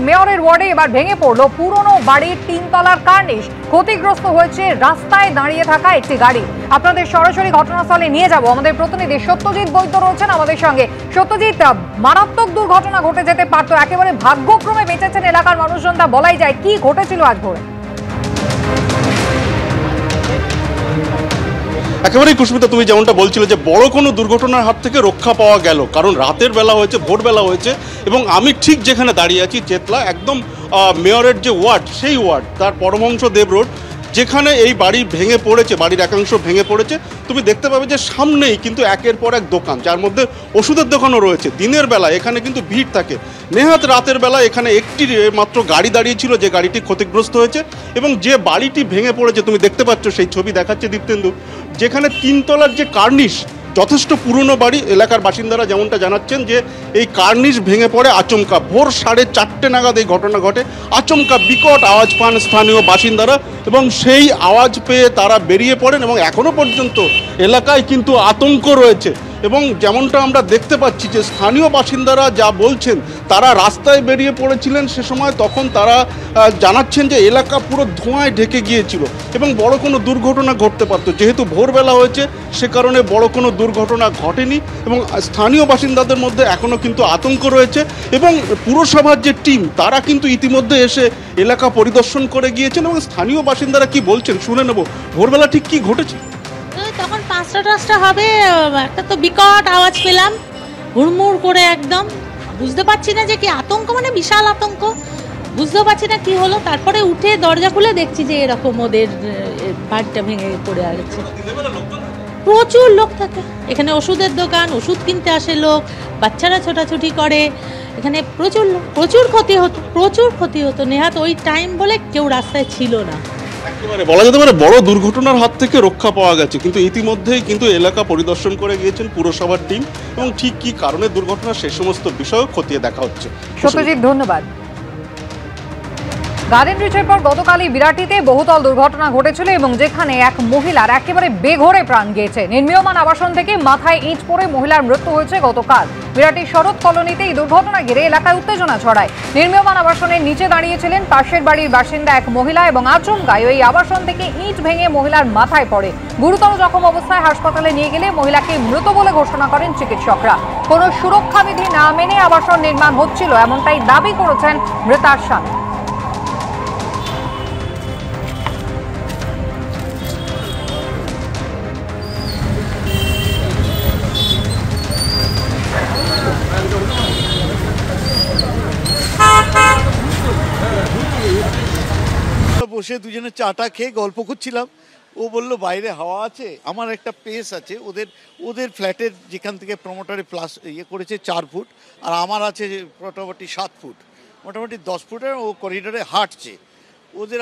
মেয়রের ওয়ার্ডে এবার ভেঙে পড়লো পুরনো বাড়ির 3 তলার কার্নিশ। ক্ষতিগ্রস্ত হয়েছে রাস্তায় দাঁড়িয়ে থাকা একটি গাড়ি। আপনাদের সরাসরি ঘটনাস্থলে নিয়ে যাব। আমাদের প্রতিনিধি সত্যজিৎ বৈদ্য রয়েছেন আমাদের সঙ্গে। সত্যজিৎ, মারাত্মক দুর্ঘটনা ঘটে যেতে পারতো, একেবারে ভাগ্যক্রমে বেঁচেছেন এলাকার মানুষজন, তা বলাই যায়। কি ঘটেছিল আজ ভোরে? একেবারেই কুস্মিতা, তুমি যেমনটা বলছিলে যে বড় কোনো দুর্ঘটনার হাত থেকে রক্ষা পাওয়া গেল, কারণ রাতের বেলা হয়েছে, ভোরবেলা হয়েছে, এবং আমি ঠিক যেখানে দাঁড়িয়ে আছি চেতলা, একদম মেয়রের যে ওয়ার্ড, সেই ওয়ার্ড তার পরমহংস দেব রোড, যেখানে এই বাড়ি ভেঙে পড়েছে, বাড়ির একাংশ ভেঙে পড়েছে। তুমি দেখতে পাবে যে সামনেই কিন্তু একের পর এক দোকান, যার মধ্যে ওষুধের দোকানও রয়েছে। দিনের বেলা এখানে কিন্তু ভিড় থাকে, নেহাত রাতের বেলা এখানে একটি মাত্র গাড়ি দাঁড়িয়ে ছিল, যে গাড়িটি ক্ষতিগ্রস্ত হয়েছে। এবং যে বাড়িটি ভেঙে পড়েছে তুমি দেখতে পাচ্ছ, সেই ছবি দেখাচ্ছে দীপ্তেন্দু, যেখানে 3 তলার যে কার্নিশ, যথেষ্ট পুরনো বাড়ি। এলাকার বাসিন্দারা যেমনটা জানাচ্ছেন যে এই কার্নিশ ভেঙে পড়ে আচমকা, ভোর 4:30 নাগাদ এই ঘটনা ঘটে। আচমকা বিকট আওয়াজ পান স্থানীয় বাসিন্দারা, এবং সেই আওয়াজ পেয়ে তারা বেরিয়ে পড়েন, এবং এখনো পর্যন্ত এলাকায় কিন্তু আতঙ্ক রয়েছে। এবং যেমনটা আমরা দেখতে পাচ্ছি যে স্থানীয় বাসিন্দারা যা বলছেন, তারা রাস্তায় বেরিয়ে পড়েছিলেন সে সময়, তখন তারা জানাচ্ছেন যে এলাকা পুরো ধোঁয়ায় ঢেকে গিয়েছিল এবং বড় কোনো দুর্ঘটনা ঘটতে পারত। যেহেতু ভোরবেলা হয়েছে, সে কারণে বড় কোনো দুর্ঘটনা ঘটেনি, এবং স্থানীয় বাসিন্দাদের মধ্যে এখনও কিন্তু আতঙ্ক রয়েছে। এবং পুরসভার যে টিম, তারা কিন্তু ইতিমধ্যে এসে এলাকা পরিদর্শন করে গিয়েছেন, এবং স্থানীয় বাসিন্দারা কি বলছেন শুনে নেব। ভোরবেলা ঠিক কি ঘটেছে? তখন 5টা হবে, একটা তো বিকট আওয়াজ পেলাম, হুড়মুড় করে, একদম বুঝতে পারছি না যে কি আতঙ্ক, মানে বিশাল আতঙ্ক, বুঝতে পারছি না কি হলো। তারপরে উঠে দরজা খুলে দেখছি যে এরকম ওদের বাড়িটা ভেঙে পড়ে আছে। প্রচুর লোক থাকে এখানে, ওষুধের দোকান, ওষুধ কিনতে আসে লোক, বাচ্চারা ছোটাছুটি করে, এখানে প্রচুর লোক, প্রচুর ক্ষতি হতো। নেহাত ওই টাইম বলে কেউ রাস্তায় ছিল না। বলা যেতে পারে বড় দুর্ঘটনার হাত থেকে রক্ষা পাওয়া গেছে, কিন্তু ইতিমধ্যেই কিন্তু এলাকা পরিদর্শন করে গিয়েছেন পুরসভার টিম, এবং ঠিক কি কারণে দুর্ঘটনা সে সমস্ত বিষয়ও খতিয়ে দেখা হচ্ছে। সত্যজিৎ, ধন্যবাদ। গার্ডেন রিচের পর গতকালই বিরাটিতে বহুতল দুর্ঘটনা ঘটেছিল, এবং যেখানে এক মহিলার একেবারে বেঘোরে প্রাণ গিয়েছে। নির্মীয়মান আবাসন থেকে মাথায় ইট পড়ে মহিলার মৃত্যু হয়েছে গতকাল। বিরাটির শরৎ কলোনিতে এই দুর্ঘটনা ঘিরে এলাকায় উত্তেজনা ছড়ায়। নির্মীয়মান আবাসনের নিচে দাঁড়িয়েছিলেন পাশের বাড়ির বাসিন্দা এক মহিলা, এবং আচমকায় ওই আবাসন থেকে ইট ভেঙে মহিলার মাথায় পড়ে। গুরুতর জখম অবস্থায় হাসপাতালে নিয়ে গেলে মহিলাকে মৃত বলে ঘোষণা করেন চিকিৎসকরা। কোনো সুরক্ষাবিধি না মেনে আবাসন নির্মাণ হচ্ছিল, এমনটাই দাবি করেছেন মৃতার স্বামী। বসে দুজনে চাটা খেয়ে গল্প করছিলাম। ও বললো বাইরে হাওয়া আছে, আমার একটা পেস আছে, ওদের ফ্ল্যাটের যেখান থেকে প্রমোটারে প্লাস করেছে 4 ফুট, আর আমার আছে মোটামুটি 7 ফুট, মোটামুটি 10 ফুটের। ও করিডোরে হাঁটছে, ওদের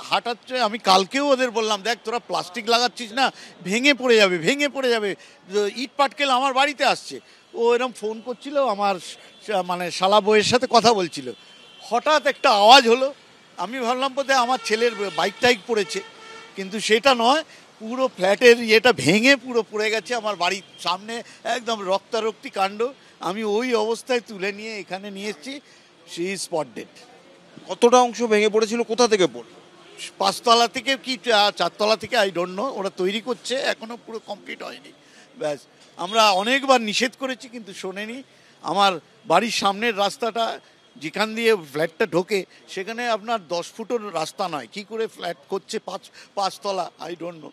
হাঁটাচ্ছে। আমি কালকেও ওদের বললাম, দেখ তোরা প্লাস্টিক লাগাচ্ছিস না, ভেঙে পড়ে যাবে, ইট পাটকেল আমার বাড়িতে আসছে। ও এরকম ফোন করছিল, আমার মানে শালা বউয়ের সাথে কথা বলছিল। হঠাৎ একটা আওয়াজ হলো, আমি ভাবলাম বোধহয় আমার ছেলের বাইক পড়েছে, কিন্তু সেটা নয়, পুরো ফ্ল্যাটের ইয়েটা ভেঙে পুরো পড়ে গেছে আমার বাড়ির সামনে, একদম রক্তারক্তি কাণ্ড। আমি ওই অবস্থায় তুলে নিয়ে এখানে নিয়ে এসেছি, সি ইজ স্পট ডেড। কতটা অংশ ভেঙে পড়েছিল, কোথা থেকে পড়ল? 5 তলা থেকে কি 4 তলা থেকে, আই ডোন্ট নো, ওরা তৈরি করছে, এখনো পুরো কমপ্লিট হয়নি। ব্যাস, আমরা অনেকবার নিষেধ করেছি কিন্তু শোনেনি। আমার বাড়ির সামনের রাস্তাটা যেখান দিয়ে ফ্ল্যাটটা ঢোকে, সেখানে আপনার 10 ফুটের রাস্তা নয়, কি করে ফ্ল্যাট করছে 5 তলা, আই ডোন্ট নো।